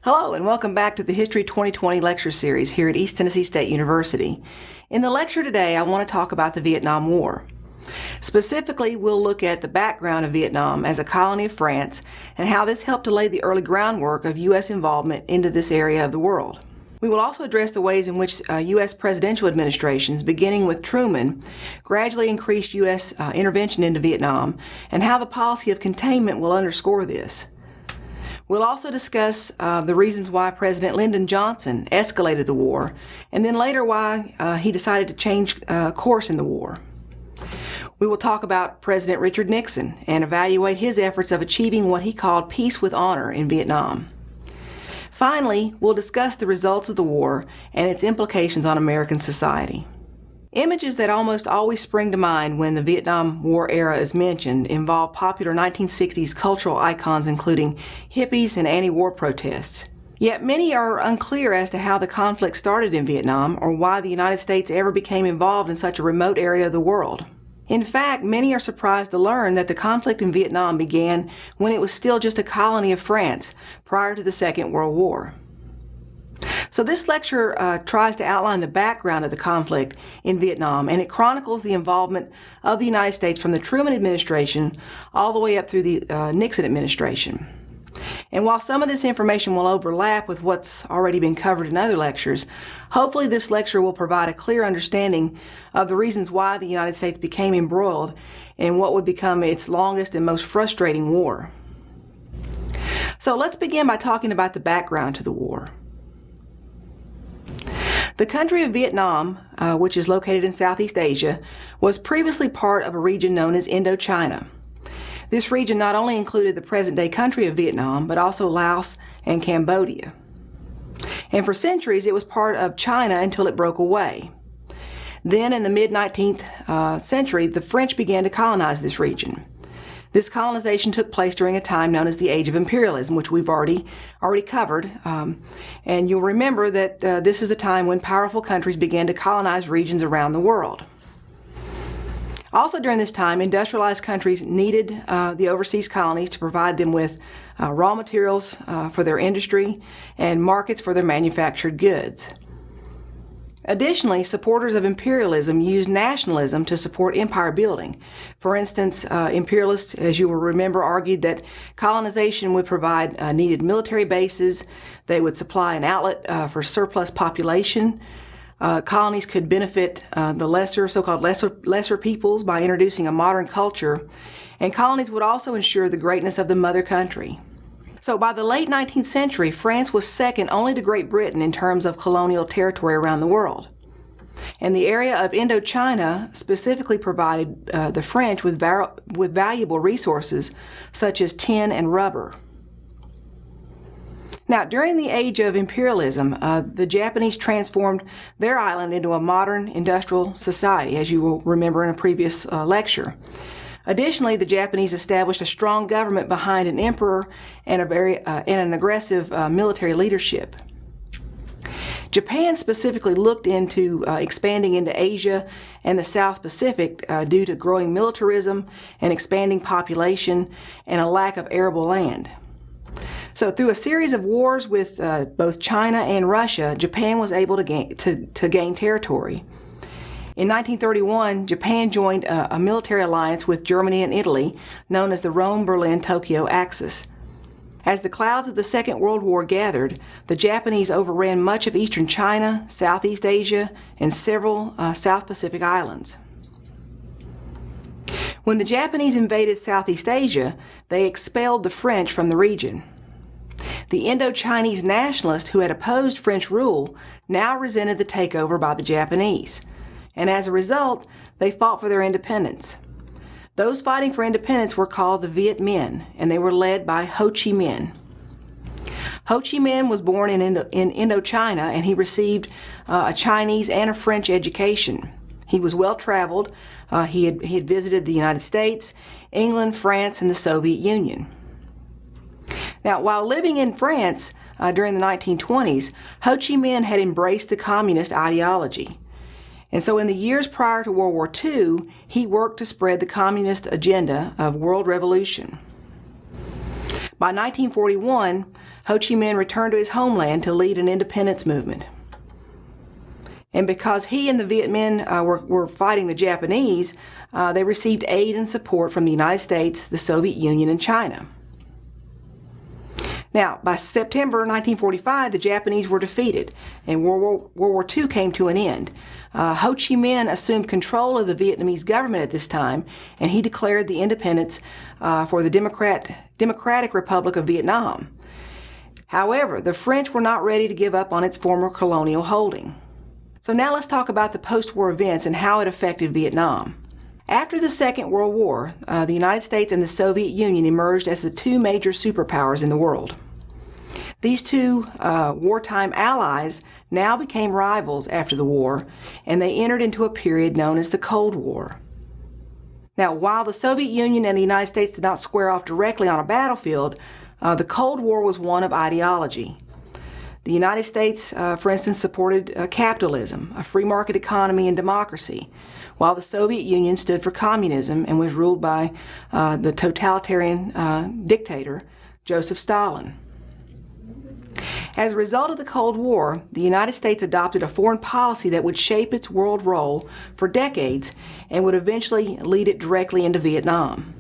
Hello and welcome back to the History 2020 lecture series here at East Tennessee State University. In the lecture today, I want to talk about the Vietnam War. Specifically, we'll look at the background of Vietnam as a colony of France and how this helped to lay the early groundwork of U.S. involvement into this area of the world. We will also address the ways in which U.S. presidential administrations, beginning with Truman, gradually increased U.S. intervention into Vietnam and how the policy of containment will underscore this. We'll also discuss the reasons why President Lyndon Johnson escalated the war, and then later why he decided to change course in the war. We will talk about President Richard Nixon and evaluate his efforts of achieving what he called peace with honor in Vietnam. Finally, we'll discuss the results of the war and its implications on American society. Images that almost always spring to mind when the Vietnam War era is mentioned involve popular 1960s cultural icons including hippies and anti-war protests. Yet many are unclear as to how the conflict started in Vietnam or why the United States ever became involved in such a remote area of the world. In fact, many are surprised to learn that the conflict in Vietnam began when it was still just a colony of France prior to the Second World War. So this lecture tries to outline the background of the conflict in Vietnam, and it chronicles the involvement of the United States from the Truman administration all the way up through the Nixon administration. And while some of this information will overlap with what's already been covered in other lectures, hopefully this lecture will provide a clear understanding of the reasons why the United States became embroiled in what would become its longest and most frustrating war. So let's begin by talking about the background to the war. The country of Vietnam, which is located in Southeast Asia, was previously part of a region known as Indochina. This region not only included the present-day country of Vietnam, but also Laos and Cambodia. And for centuries, it was part of China until it broke away. Then, in the mid-19th century, the French began to colonize this region. This colonization took place during a time known as the Age of Imperialism, which we've already covered. And you'll remember that this is a time when powerful countries began to colonize regions around the world. Also during this time, industrialized countries needed the overseas colonies to provide them with raw materials for their industry and markets for their manufactured goods. Additionally, supporters of imperialism used nationalism to support empire building. For instance, imperialists, as you will remember, argued that colonization would provide needed military bases, they would supply an outlet for surplus population, colonies could benefit the so-called lesser peoples by introducing a modern culture, and colonies would also ensure the greatness of the mother country. So by the late 19th century, France was second only to Great Britain in terms of colonial territory around the world. And the area of Indochina specifically provided the French with valuable resources such as tin and rubber. Now, during the age of imperialism, the Japanese transformed their island into a modern industrial society, as you will remember in a previous lecture. Additionally, the Japanese established a strong government behind an emperor and an aggressive military leadership. Japan specifically looked into expanding into Asia and the South Pacific due to growing militarism, an expanding population, and a lack of arable land. So through a series of wars with both China and Russia, Japan was able to gain territory. In 1931, Japan joined a military alliance with Germany and Italy known as the Rome-Berlin-Tokyo Axis. As the clouds of the Second World War gathered, the Japanese overran much of eastern China, Southeast Asia, and several South Pacific islands. When the Japanese invaded Southeast Asia, they expelled the French from the region. The Indo-Chinese nationalists who had opposed French rule now resented the takeover by the Japanese. And as a result, they fought for their independence. Those fighting for independence were called the Viet Minh, and they were led by Ho Chi Minh. Ho Chi Minh was born in Indochina, and he received a Chinese and a French education. He was well-traveled. He had visited the United States, England, France, and the Soviet Union. Now, while living in France during the 1920s, Ho Chi Minh had embraced the communist ideology. And so in the years prior to World War II, he worked to spread the communist agenda of world revolution. By 1941, Ho Chi Minh returned to his homeland to lead an independence movement. And because he and the Viet Minh were fighting the Japanese, they received aid and support from the United States, the Soviet Union, and China. Now, by September 1945, the Japanese were defeated, and World War II came to an end. Ho Chi Minh assumed control of the Vietnamese government at this time, and he declared the independence for the Democratic Republic of Vietnam. However, the French were not ready to give up on its former colonial holding. So now let's talk about the post-war events and how it affected Vietnam. After the Second World War, the United States and the Soviet Union emerged as the two major superpowers in the world. These two wartime allies now became rivals after the war, and they entered into a period known as the Cold War. Now, while the Soviet Union and the United States did not square off directly on a battlefield, the Cold War was one of ideology. The United States, for instance, supported capitalism, a free market economy, and democracy, while the Soviet Union stood for communism and was ruled by the totalitarian dictator, Joseph Stalin. As a result of the Cold War, the United States adopted a foreign policy that would shape its world role for decades and would eventually lead it directly into Vietnam.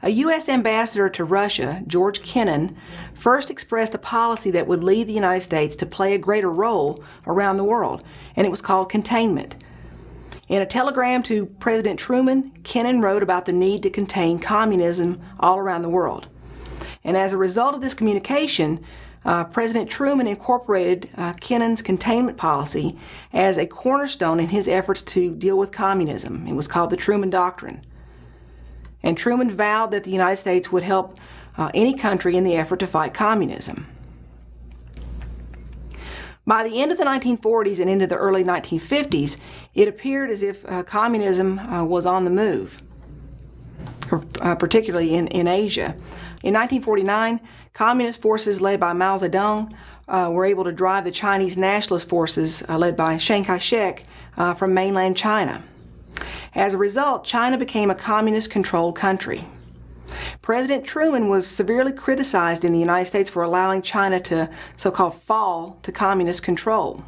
A U.S. ambassador to Russia, George Kennan, first expressed a policy that would lead the United States to play a greater role around the world, and it was called containment. In a telegram to President Truman, Kennan wrote about the need to contain communism all around the world. And as a result of this communication, President Truman incorporated Kennan's containment policy as a cornerstone in his efforts to deal with communism. It was called the Truman Doctrine. And Truman vowed that the United States would help any country in the effort to fight communism. By the end of the 1940s and into the early 1950s, it appeared as if communism was on the move, particularly in Asia. In 1949, communist forces led by Mao Zedong were able to drive the Chinese nationalist forces led by Chiang Kai-shek from mainland China. As a result, China became a communist-controlled country. President Truman was severely criticized in the United States for allowing China to so-called fall to communist control.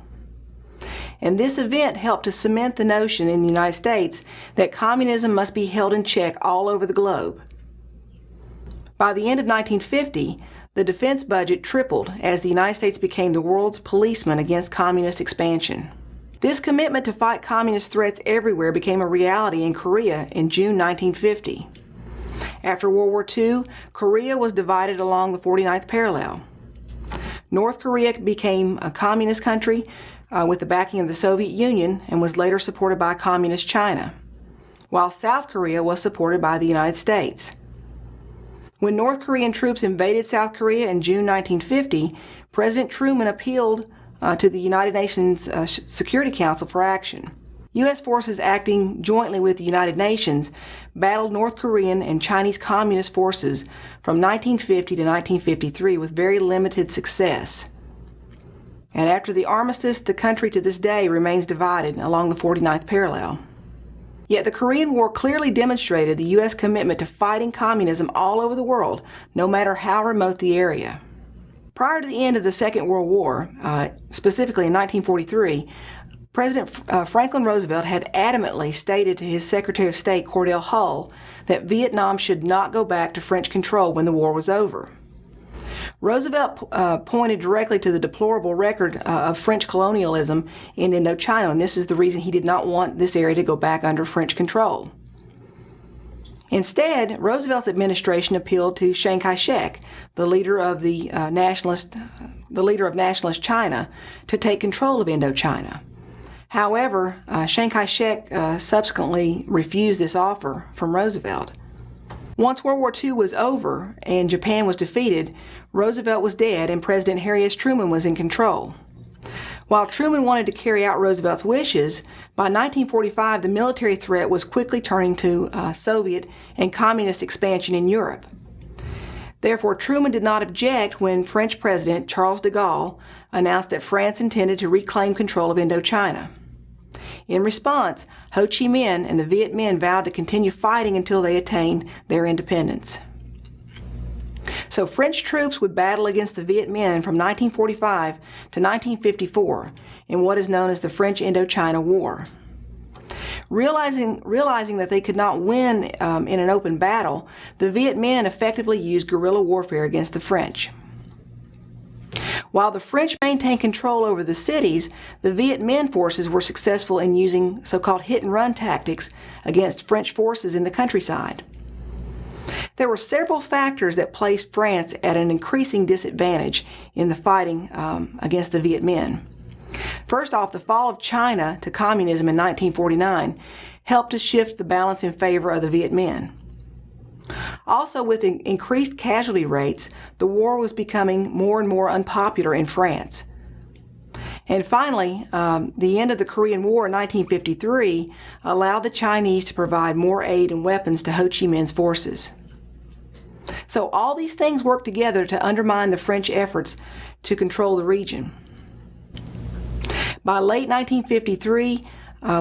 And this event helped to cement the notion in the United States that communism must be held in check all over the globe. By the end of 1950, the defense budget tripled as the United States became the world's policeman against communist expansion. This commitment to fight communist threats everywhere became a reality in Korea in June 1950. After World War II, Korea was divided along the 49th parallel. North Korea became a communist country with the backing of the Soviet Union and was later supported by communist China, while South Korea was supported by the United States. When North Korean troops invaded South Korea in June 1950, President Truman appealed to the United Nations Security Council for action. U.S. forces acting jointly with the United Nations battled North Korean and Chinese communist forces from 1950 to 1953 with very limited success. And after the armistice, the country to this day remains divided along the 49th parallel. Yet the Korean War clearly demonstrated the U.S. commitment to fighting communism all over the world, no matter how remote the area. Prior to the end of the Second World War, specifically in 1943, President Franklin Roosevelt had adamantly stated to his Secretary of State, Cordell Hull, that Vietnam should not go back to French control when the war was over. Roosevelt pointed directly to the deplorable record of French colonialism in Indochina, and this is the reason he did not want this area to go back under French control. Instead, Roosevelt's administration appealed to Chiang Kai-shek, the leader of nationalist China, to take control of Indochina. However, Chiang Kai-shek subsequently refused this offer from Roosevelt. Once World War II was over and Japan was defeated, Roosevelt was dead and President Harry S. Truman was in control. While Truman wanted to carry out Roosevelt's wishes, by 1945 the military threat was quickly turning to Soviet and communist expansion in Europe. Therefore, Truman did not object when French President Charles de Gaulle announced that France intended to reclaim control of Indochina. In response, Ho Chi Minh and the Viet Minh vowed to continue fighting until they attained their independence. So French troops would battle against the Viet Minh from 1945 to 1954 in what is known as the French Indochina War. Realizing that they could not win in an open battle, the Viet Minh effectively used guerrilla warfare against the French. While the French maintained control over the cities, the Viet Minh forces were successful in using so-called hit-and-run tactics against French forces in the countryside. There were several factors that placed France at an increasing disadvantage in the fighting against the Viet Minh. First off, the fall of China to communism in 1949 helped to shift the balance in favor of the Viet Minh. Also, with increased casualty rates, the war was becoming more and more unpopular in France. And finally, the end of the Korean War in 1953 allowed the Chinese to provide more aid and weapons to Ho Chi Minh's forces. So all these things worked together to undermine the French efforts to control the region. By late 1953,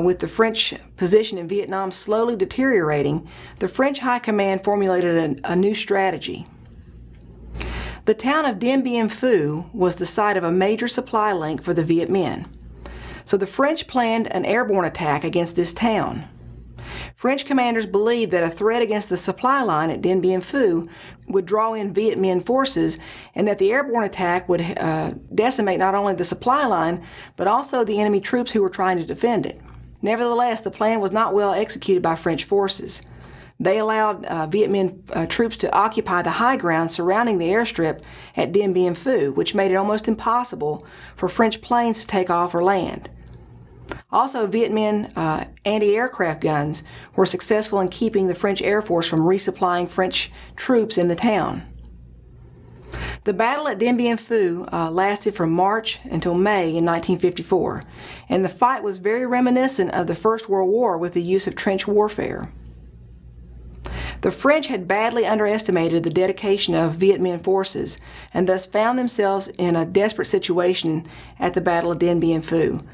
with the French position in Vietnam slowly deteriorating, the French High Command formulated a new strategy. The town of Dien Bien Phu was the site of a major supply link for the Viet Minh. So the French planned an airborne attack against this town. French commanders believed that a threat against the supply line at Dien Bien Phu would draw in Viet Minh forces, and that the airborne attack would decimate not only the supply line, but also the enemy troops who were trying to defend it. Nevertheless, the plan was not well executed by French forces. They allowed Viet Minh troops to occupy the high ground surrounding the airstrip at Dien Bien Phu, which made it almost impossible for French planes to take off or land. Also, Viet Minh anti-aircraft guns were successful in keeping the French Air Force from resupplying French troops in the town. The battle at Dien Bien Phu lasted from March until May in 1954, and the fight was very reminiscent of the First World War with the use of trench warfare. The French had badly underestimated the dedication of Viet Minh forces, and thus found themselves in a desperate situation at the Battle of Dien Bien Phu.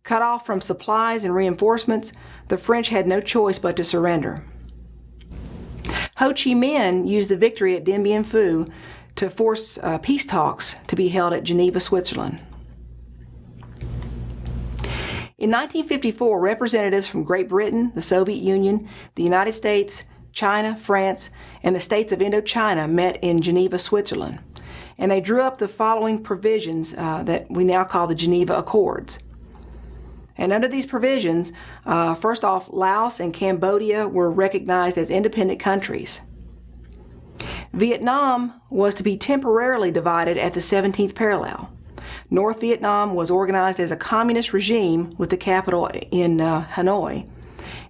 Cut off from supplies and reinforcements, the French had no choice but to surrender. Ho Chi Minh used the victory at Dien Bien Phu to force peace talks to be held at Geneva, Switzerland. In 1954, representatives from Great Britain, the Soviet Union, the United States, China, France, and the states of Indochina met in Geneva, Switzerland, and they drew up the following provisions that we now call the Geneva Accords. And under these provisions, first off, Laos and Cambodia were recognized as independent countries. Vietnam was to be temporarily divided at the 17th parallel. North Vietnam was organized as a communist regime with the capital in Hanoi,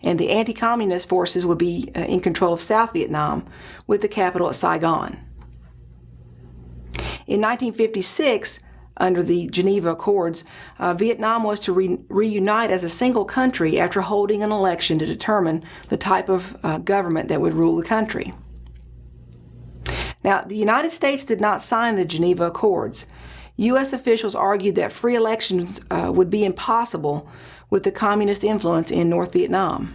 and the anti-communist forces would be in control of South Vietnam with the capital at Saigon. In 1956, under the Geneva Accords, Vietnam was to reunite as a single country after holding an election to determine the type of government that would rule the country. Now, the United States did not sign the Geneva Accords. U.S. officials argued that free elections would be impossible with the communist influence in North Vietnam.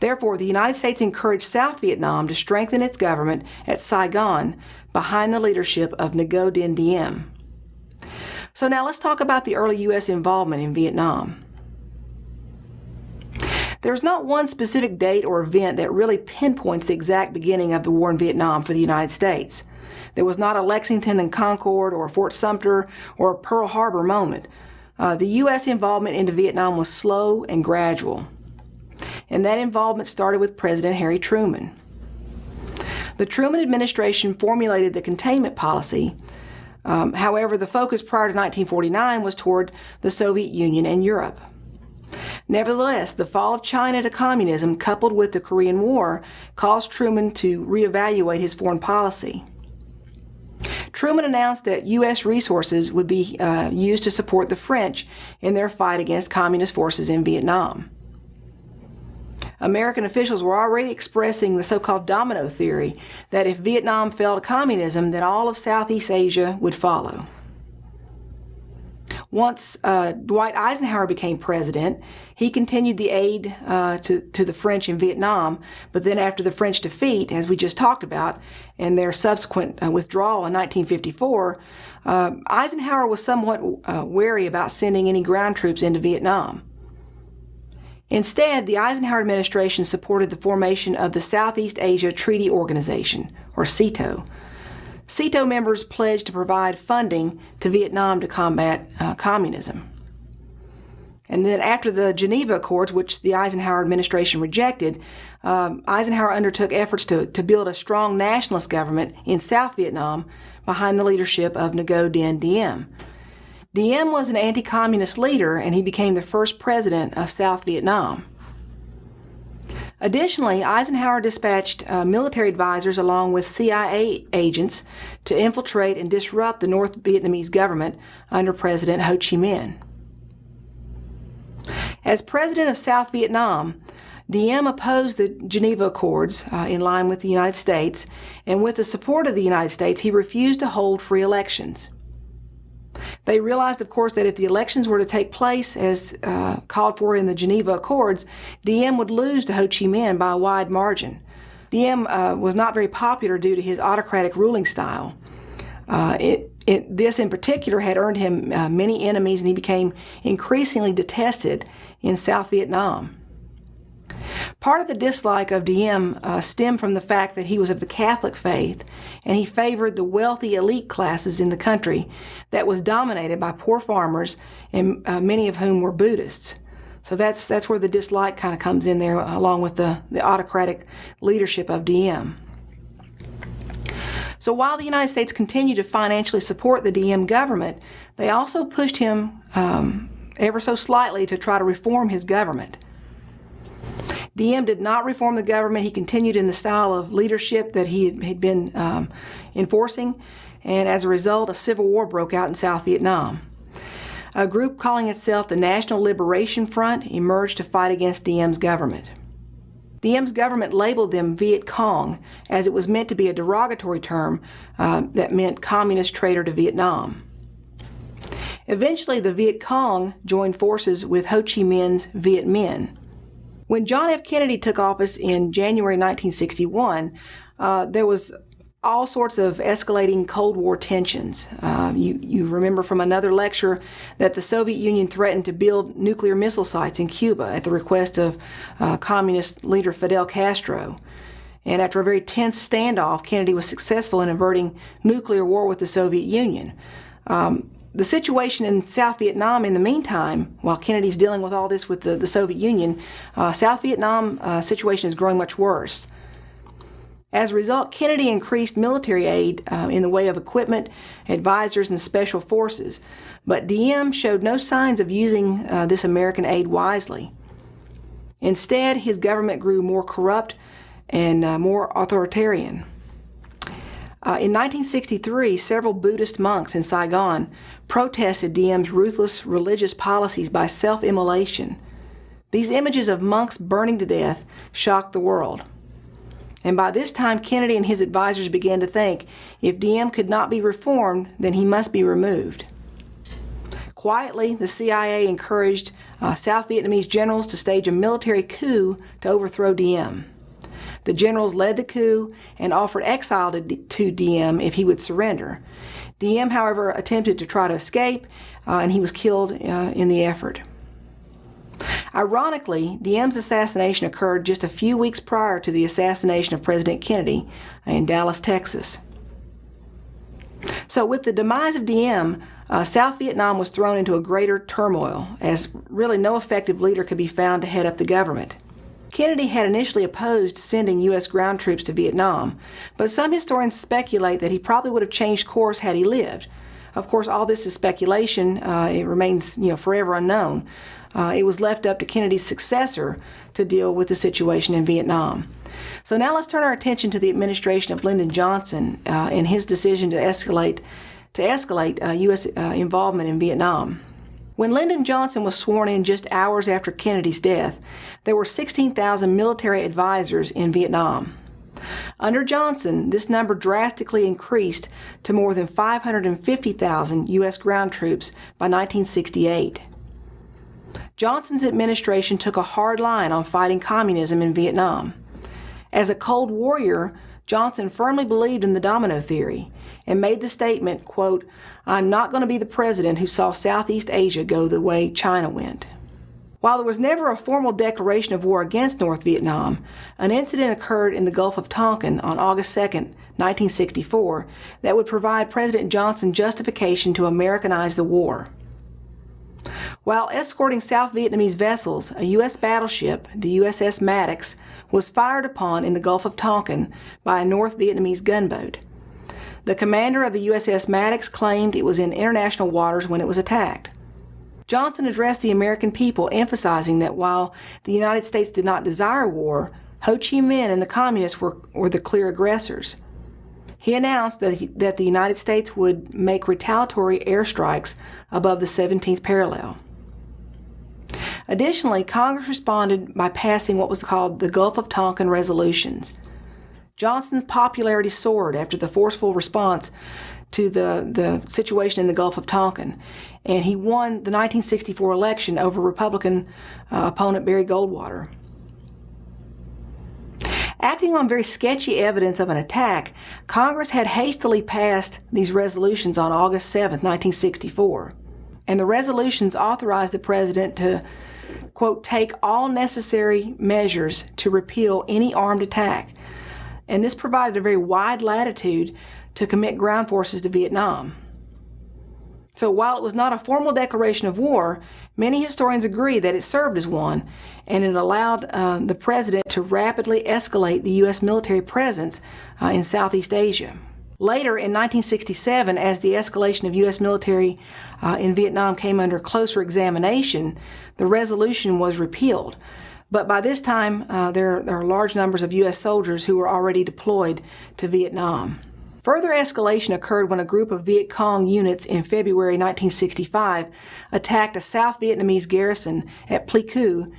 Therefore, the United States encouraged South Vietnam to strengthen its government at Saigon behind the leadership of Ngo Dinh Diem. So now let's talk about the early U.S. involvement in Vietnam. There's not one specific date or event that really pinpoints the exact beginning of the war in Vietnam for the United States. There was not a Lexington and Concord or a Fort Sumter or a Pearl Harbor moment. The U.S. involvement into Vietnam was slow and gradual. And that involvement started with President Harry Truman. The Truman administration formulated the containment policy. However, the focus prior to 1949 was toward the Soviet Union and Europe. Nevertheless, the fall of China to communism, coupled with the Korean War, caused Truman to reevaluate his foreign policy. Truman announced that U.S. resources would be used to support the French in their fight against communist forces in Vietnam. American officials were already expressing the so-called domino theory that if Vietnam fell to communism, then all of Southeast Asia would follow. Once Dwight Eisenhower became president, he continued the aid to the French in Vietnam, but then after the French defeat, as we just talked about, and their subsequent withdrawal in 1954, Eisenhower was somewhat wary about sending any ground troops into Vietnam. Instead, the Eisenhower administration supported the formation of the Southeast Asia Treaty Organization, or SEATO. SEATO members pledged to provide funding to Vietnam to combat communism. And then after the Geneva Accords, which the Eisenhower administration rejected, Eisenhower undertook efforts to build a strong nationalist government in South Vietnam behind the leadership of Ngo Dinh Diem. Diem was an anti-communist leader, and he became the first president of South Vietnam. Additionally, Eisenhower dispatched military advisors along with CIA agents to infiltrate and disrupt the North Vietnamese government under President Ho Chi Minh. As president of South Vietnam, Diem opposed the Geneva Accords in line with the United States, and with the support of the United States, he refused to hold free elections. They realized, of course, that if the elections were to take place as called for in the Geneva Accords, Diem would lose to Ho Chi Minh by a wide margin. Diem was not very popular due to his autocratic ruling style. This in particular had earned him many enemies, and he became increasingly detested in South Vietnam. Part of the dislike of Diem stemmed from the fact that he was of the Catholic faith, and he favored the wealthy elite classes in the country that was dominated by poor farmers, and many of whom were Buddhists. So that's where the dislike kind of comes in there, along with the autocratic leadership of Diem. So while the United States continued to financially support the Diem government, they also pushed him ever so slightly to try to reform his government. Diem did not reform the government. He continued in the style of leadership that he had been enforcing, and as a result, a civil war broke out in South Vietnam. A group calling itself the National Liberation Front emerged to fight against Diem's government. Diem's government labeled them Viet Cong, as it was meant to be a derogatory term that meant communist traitor to Vietnam. Eventually, the Viet Cong joined forces with Ho Chi Minh's Viet Minh. When John F. Kennedy took office in January 1961, there was all sorts of escalating Cold War tensions. You remember from another lecture that the Soviet Union threatened to build nuclear missile sites in Cuba at the request of communist leader Fidel Castro. And after a very tense standoff, Kennedy was successful in averting nuclear war with the Soviet Union. The situation in South Vietnam in the meantime, while Kennedy's dealing with all this with the Soviet Union, South Vietnam situation is growing much worse. As a result, Kennedy increased military aid in the way of equipment, advisors, and special forces, but Diem showed no signs of using this American aid wisely. Instead, his government grew more corrupt and more authoritarian. In 1963, several Buddhist monks in Saigon protested Diem's ruthless religious policies by self-immolation. These images of monks burning to death shocked the world. And by this time, Kennedy and his advisors began to think if Diem could not be reformed, then he must be removed. Quietly, the CIA encouraged South Vietnamese generals to stage a military coup to overthrow Diem. The generals led the coup and offered exile to Diem if he would surrender. Diem, however, attempted to try to escape, and he was killed in the effort. Ironically, Diem's assassination occurred just a few weeks prior to the assassination of President Kennedy in Dallas, Texas. So with the demise of Diem, South Vietnam was thrown into a greater turmoil, as really no effective leader could be found to head up the government. Kennedy had initially opposed sending U.S. ground troops to Vietnam, but some historians speculate that he probably would have changed course had he lived. Of course, all this is speculation. It remains, forever unknown. It was left up to Kennedy's successor to deal with the situation in Vietnam. So now let's turn our attention to the administration of Lyndon Johnson and his decision to escalate U.S. involvement in Vietnam. When Lyndon Johnson was sworn in just hours after Kennedy's death, there were 16,000 military advisors in Vietnam. Under Johnson, this number drastically increased to more than 550,000 U.S. ground troops by 1968. Johnson's administration took a hard line on fighting communism in Vietnam. As a Cold Warrior, Johnson firmly believed in the domino theory and made the statement, quote, "I'm not going to be the president who saw Southeast Asia go the way China went." While there was never a formal declaration of war against North Vietnam, an incident occurred in the Gulf of Tonkin on August 2, 1964, that would provide President Johnson justification to Americanize the war. While escorting South Vietnamese vessels, a U.S. battleship, the USS Maddox, was fired upon in the Gulf of Tonkin by a North Vietnamese gunboat. The commander of the USS Maddox claimed it was in international waters when it was attacked. Johnson addressed the American people, emphasizing that while the United States did not desire war, Ho Chi Minh and the Communists were the clear aggressors. He announced that the United States would make retaliatory airstrikes above the 17th parallel. Additionally, Congress responded by passing what was called the Gulf of Tonkin Resolutions. Johnson's popularity soared after the forceful response to the situation in the Gulf of Tonkin, and he won the 1964 election over Republican opponent Barry Goldwater. Acting on very sketchy evidence of an attack, Congress had hastily passed these resolutions on August 7, 1964, and the resolutions authorized the president to, quote, "take all necessary measures to repeal any armed attack," and this provided a very wide latitude to commit ground forces to Vietnam. So while it was not a formal declaration of war, many historians agree that it served as one, and it allowed the president to rapidly escalate the U.S. military presence in Southeast Asia. Later, in 1967, as the escalation of U.S. military in Vietnam came under closer examination, the resolution was repealed. But by this time, there are large numbers of U.S. soldiers who were already deployed to Vietnam. Further escalation occurred when a group of Viet Cong units in February 1965 attacked a South Vietnamese garrison at Pleiku,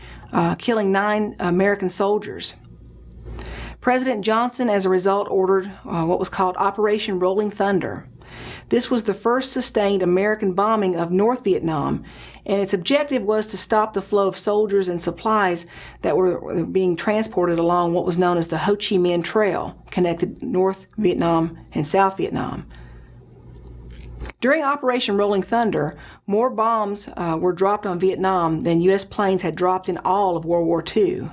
killing 9 American soldiers. President Johnson, as a result, ordered what was called Operation Rolling Thunder. This was the first sustained American bombing of North Vietnam, and its objective was to stop the flow of soldiers and supplies that were being transported along what was known as the Ho Chi Minh Trail, connected North Vietnam and South Vietnam. During Operation Rolling Thunder, more bombs were dropped on Vietnam than U.S. planes had dropped in all of World War II.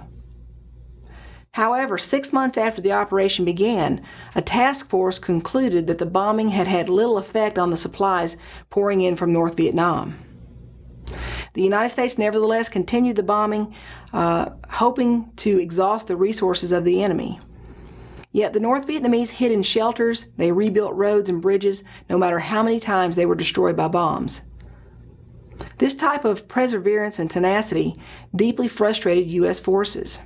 However, 6 months after the operation began, a task force concluded that the bombing had had little effect on the supplies pouring in from North Vietnam. The United States nevertheless continued the bombing, hoping to exhaust the resources of the enemy. Yet the North Vietnamese hid in shelters, they rebuilt roads and bridges, no matter how many times they were destroyed by bombs. This type of perseverance and tenacity deeply frustrated U.S. forces.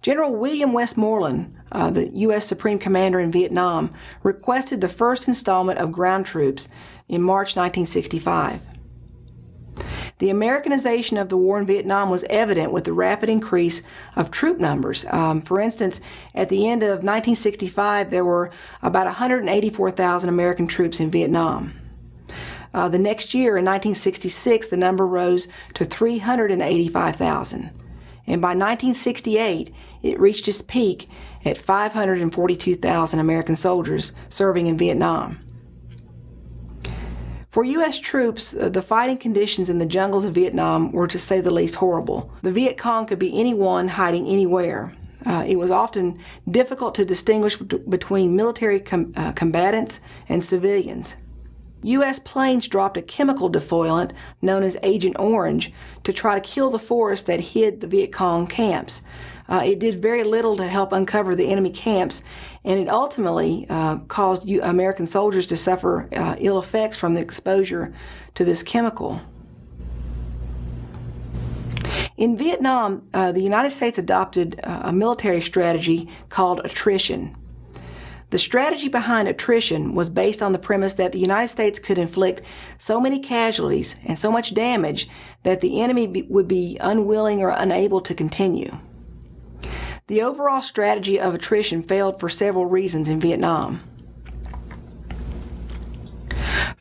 General William Westmoreland, the U.S. Supreme Commander in Vietnam, requested the first installment of ground troops in March 1965. The Americanization of the war in Vietnam was evident with the rapid increase of troop numbers. For instance, at the end of 1965, there were about 184,000 American troops in Vietnam. The next year, in 1966, the number rose to 385,000. And by 1968, it reached its peak at 542,000 American soldiers serving in Vietnam. For U.S. troops, the fighting conditions in the jungles of Vietnam were, to say the least, horrible. The Viet Cong could be anyone hiding anywhere. It was often difficult to distinguish between military combatants and civilians. U.S. planes dropped a chemical defoliant known as Agent Orange to try to kill the forest that hid the Viet Cong camps. It did very little to help uncover the enemy camps, and it ultimately caused American soldiers to suffer ill effects from the exposure to this chemical. In Vietnam, the United States adopted a military strategy called Attrition. The strategy behind Attrition was based on the premise that the United States could inflict so many casualties and so much damage that the enemy would be unwilling or unable to continue. The overall strategy of attrition failed for several reasons in Vietnam.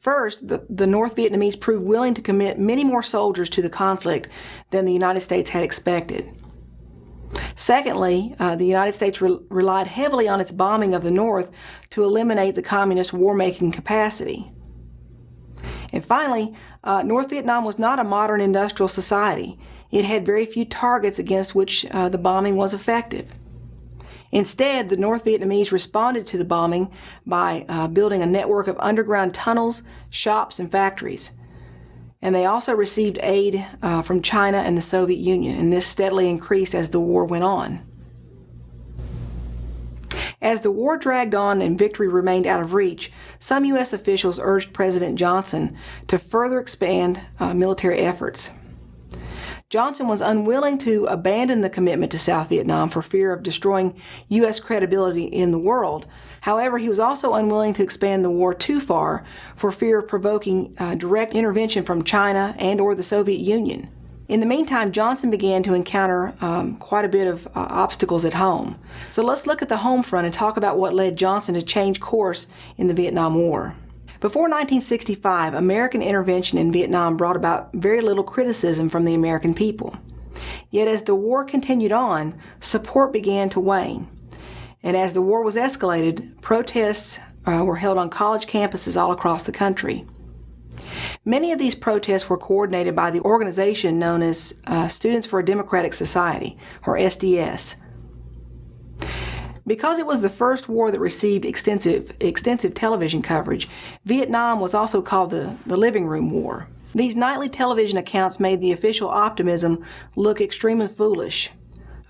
First, the North Vietnamese proved willing to commit many more soldiers to the conflict than the United States had expected. Secondly, the United States relied heavily on its bombing of the North to eliminate the communist war-making capacity. And finally, North Vietnam was not a modern industrial society. It had very few targets against which the bombing was effective. Instead, the North Vietnamese responded to the bombing by building a network of underground tunnels, shops, and factories. And they also received aid from China and the Soviet Union, and this steadily increased as the war went on. As the war dragged on and victory remained out of reach, some U.S. officials urged President Johnson to further expand military efforts. Johnson was unwilling to abandon the commitment to South Vietnam for fear of destroying U.S. credibility in the world. However, he was also unwilling to expand the war too far for fear of provoking direct intervention from China and/or the Soviet Union. In the meantime, Johnson began to encounter quite a bit of obstacles at home. So let's look at the home front and talk about what led Johnson to change course in the Vietnam War. Before 1965, American intervention in Vietnam brought about very little criticism from the American people. Yet as the war continued on, support began to wane. And as the war was escalated, protests were held on college campuses all across the country. Many of these protests were coordinated by the organization known as Students for a Democratic Society, or SDS. Because it was the first war that received extensive television coverage, Vietnam was also called the Living Room War. These nightly television accounts made the official optimism look extremely foolish.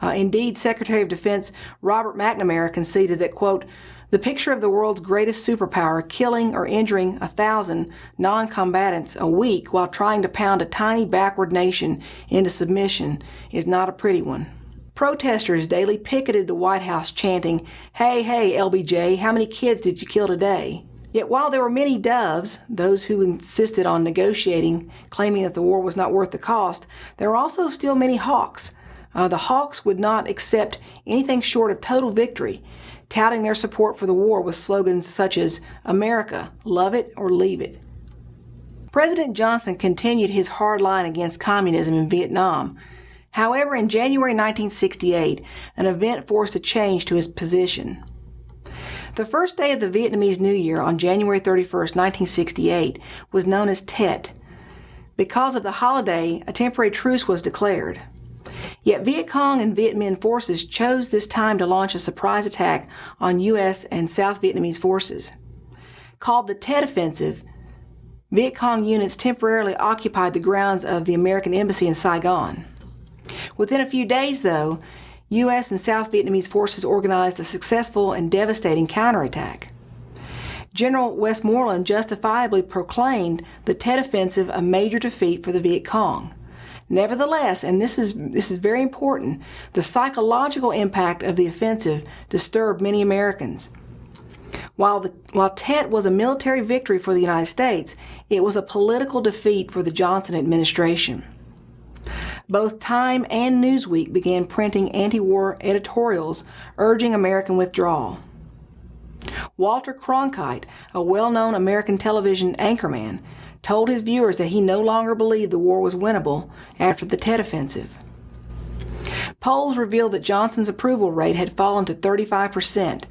Indeed, Secretary of Defense Robert McNamara conceded that, quote, the picture of the world's greatest superpower killing or injuring 1,000 non-combatants a week while trying to pound a tiny backward nation into submission is not a pretty one. Protesters daily picketed the White House chanting, "Hey, hey, LBJ, how many kids did you kill today?" Yet while there were many doves, those who insisted on negotiating, claiming that the war was not worth the cost, there were also still many hawks. The hawks would not accept anything short of total victory, touting their support for the war with slogans such as, "America, love it or leave it." President Johnson continued his hard line against communism in Vietnam. However, in January 1968, an event forced a change to his position. The first day of the Vietnamese New Year on January 31, 1968, was known as Tet. Because of the holiday, a temporary truce was declared. Yet Viet Cong and Viet Minh forces chose this time to launch a surprise attack on U.S. and South Vietnamese forces. Called the Tet Offensive, Viet Cong units temporarily occupied the grounds of the American Embassy in Saigon. Within a few days, though, U.S. and South Vietnamese forces organized a successful and devastating counterattack. General Westmoreland justifiably proclaimed the Tet Offensive a major defeat for the Viet Cong. Nevertheless, and this is very important, the psychological impact of the offensive disturbed many Americans. While Tet was a military victory for the United States, it was a political defeat for the Johnson administration. Both Time and Newsweek began printing anti-war editorials urging American withdrawal. Walter Cronkite, a well-known American television anchorman, told his viewers that he no longer believed the war was winnable after the Tet Offensive. Polls revealed that Johnson's approval rate had fallen to 35%,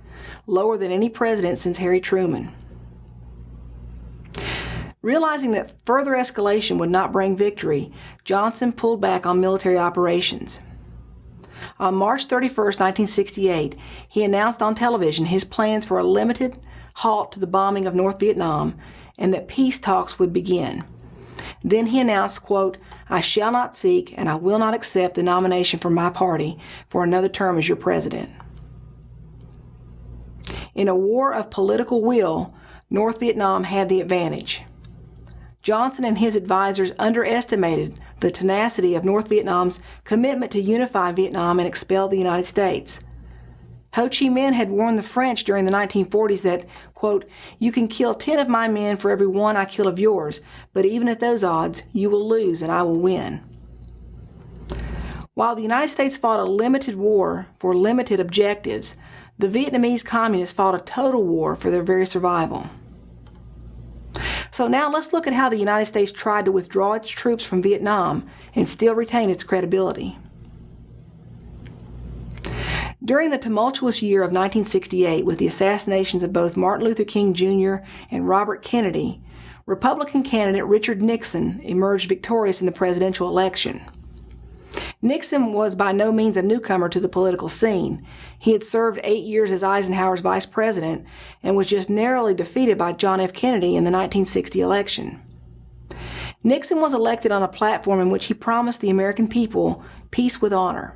lower than any president since Harry Truman. Realizing that further escalation would not bring victory, Johnson pulled back on military operations. On March 31, 1968, he announced on television his plans for a limited halt to the bombing of North Vietnam and that peace talks would begin. Then he announced, quote, "I shall not seek and I will not accept the nomination from my party for another term as your president." In a war of political will, North Vietnam had the advantage. Johnson and his advisors underestimated the tenacity of North Vietnam's commitment to unify Vietnam and expel the United States. Ho Chi Minh had warned the French during the 1940s that, quote, "You can kill 10 of my men for every one I kill of yours, but even at those odds, you will lose and I will win." While the United States fought a limited war for limited objectives, the Vietnamese communists fought a total war for their very survival. So now let's look at how the United States tried to withdraw its troops from Vietnam and still retain its credibility. During the tumultuous year of 1968, with the assassinations of both Martin Luther King Jr. and Robert Kennedy, Republican candidate Richard Nixon emerged victorious in the presidential election. Nixon was by no means a newcomer to the political scene. He had served 8 years as Eisenhower's vice president and was just narrowly defeated by John F. Kennedy in the 1960 election. Nixon was elected on a platform in which he promised the American people peace with honor.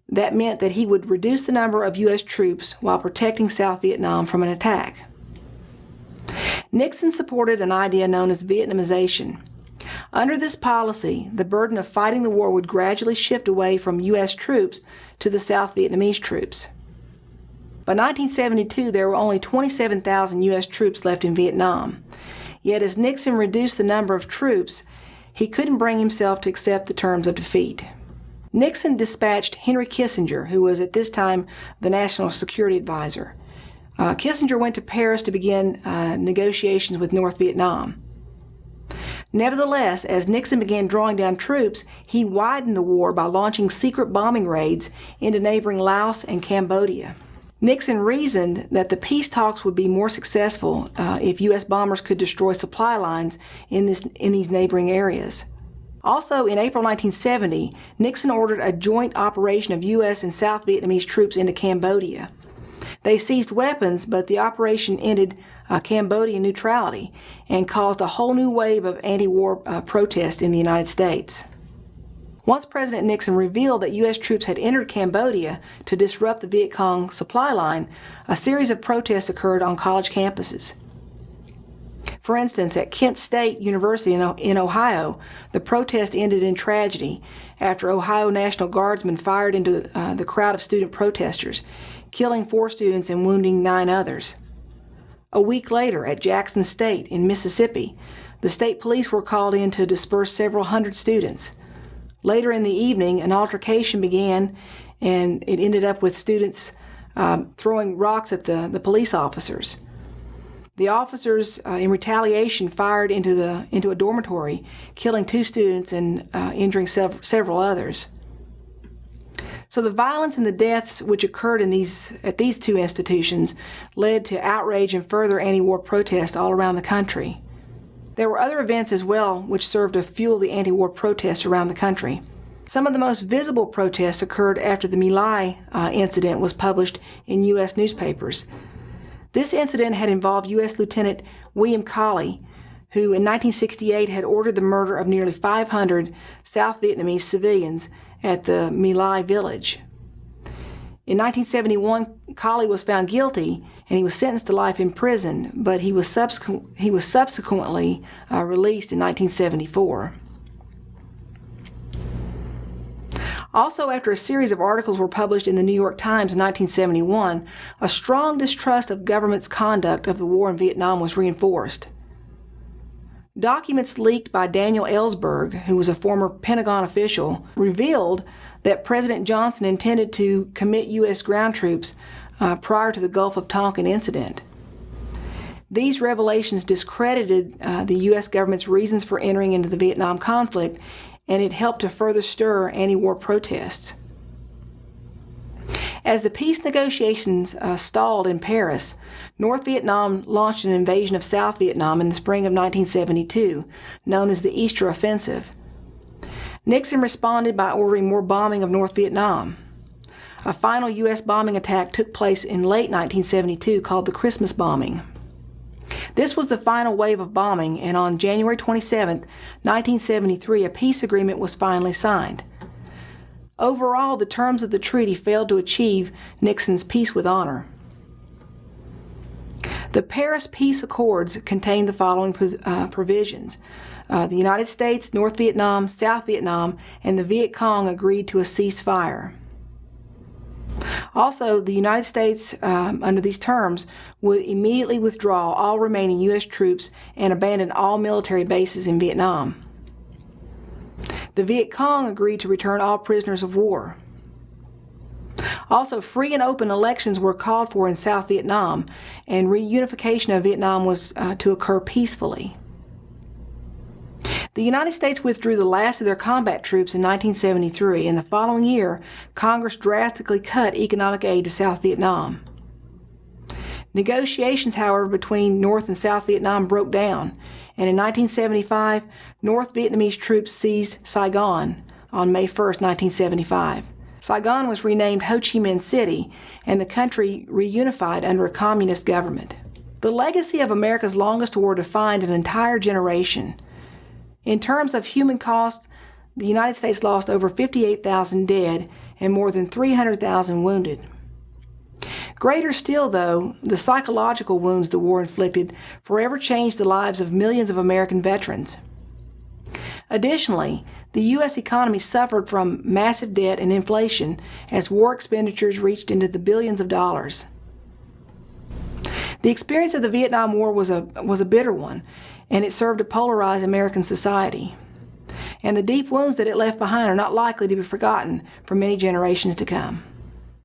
That meant that he would reduce the number of U.S. troops while protecting South Vietnam from an attack. Nixon supported an idea known as Vietnamization. Under this policy, the burden of fighting the war would gradually shift away from U.S. troops to the South Vietnamese troops. By 1972, there were only 27,000 U.S. troops left in Vietnam. Yet as Nixon reduced the number of troops, he couldn't bring himself to accept the terms of defeat. Nixon dispatched Henry Kissinger, who was at this time the National Security Advisor. Kissinger went to Paris to begin negotiations with North Vietnam. Nevertheless, as Nixon began drawing down troops, he widened the war by launching secret bombing raids into neighboring Laos and Cambodia. Nixon reasoned that the peace talks would be more successful if U.S. bombers could destroy supply lines in these neighboring areas. Also, in April 1970, Nixon ordered a joint operation of U.S. and South Vietnamese troops into Cambodia. They seized weapons, but the operation ended Cambodian neutrality and caused a whole new wave of anti-war protests in the United States. Once President Nixon revealed that U.S. troops had entered Cambodia to disrupt the Viet Cong supply line, a series of protests occurred on college campuses. For instance, at Kent State University in Ohio, the protest ended in tragedy after Ohio National Guardsmen fired into the crowd of student protesters, killing 4 students and wounding 9 others. A week later, at Jackson State in Mississippi, the state police were called in to disperse several hundred students. Later in the evening, an altercation began, and it ended up with students throwing rocks at the police officers. The officers, in retaliation, fired into a dormitory, killing 2 students and injuring several others. So the violence and the deaths which occurred at these 2 institutions led to outrage and further anti-war protests all around the country. There were other events as well which served to fuel the anti-war protests around the country. Some of the most visible protests occurred after the My Lai incident was published in U.S. newspapers. This incident had involved U.S. Lieutenant William Cawley, who in 1968 had ordered the murder of nearly 500 South Vietnamese civilians at the My Lai village. In 1971, Cawley was found guilty and he was sentenced to life in prison, but he was subsequently released in 1974. Also, after a series of articles were published in the New York Times in 1971, a strong distrust of government's conduct of the war in Vietnam was reinforced. Documents leaked by Daniel Ellsberg, who was a former Pentagon official, revealed that President Johnson intended to commit U.S. ground troops prior to the Gulf of Tonkin incident. These revelations discredited the U.S. government's reasons for entering into the Vietnam conflict, and it helped to further stir anti-war protests. As the peace negotiations stalled in Paris, North Vietnam launched an invasion of South Vietnam in the spring of 1972, known as the Easter Offensive. Nixon responded by ordering more bombing of North Vietnam. A final U.S. bombing attack took place in late 1972 called the Christmas bombing. This was the final wave of bombing, and on January 27, 1973, a peace agreement was finally signed. Overall, the terms of the treaty failed to achieve Nixon's peace with honor. The Paris Peace Accords contained the following provisions. The United States, North Vietnam, South Vietnam, and the Viet Cong agreed to a ceasefire. Also, the United States, under these terms, would immediately withdraw all remaining U.S. troops and abandon all military bases in Vietnam. The Viet Cong agreed to return all prisoners of war. Also, free and open elections were called for in South Vietnam, and reunification of Vietnam was to occur peacefully. The United States withdrew the last of their combat troops in 1973, and the following year, Congress drastically cut economic aid to South Vietnam. Negotiations, however, between North and South Vietnam broke down, and in 1975, North Vietnamese troops seized Saigon on May 1, 1975. Saigon was renamed Ho Chi Minh City, and the country reunified under a communist government. The legacy of America's longest war defined an entire generation. In terms of human cost, the United States lost over 58,000 dead and more than 300,000 wounded. Greater still, though, the psychological wounds the war inflicted forever changed the lives of millions of American veterans. Additionally, the U.S. economy suffered from massive debt and inflation as war expenditures reached into the billions of dollars. The experience of the Vietnam War was a bitter one, and it served to polarize American society. And the deep wounds that it left behind are not likely to be forgotten for many generations to come.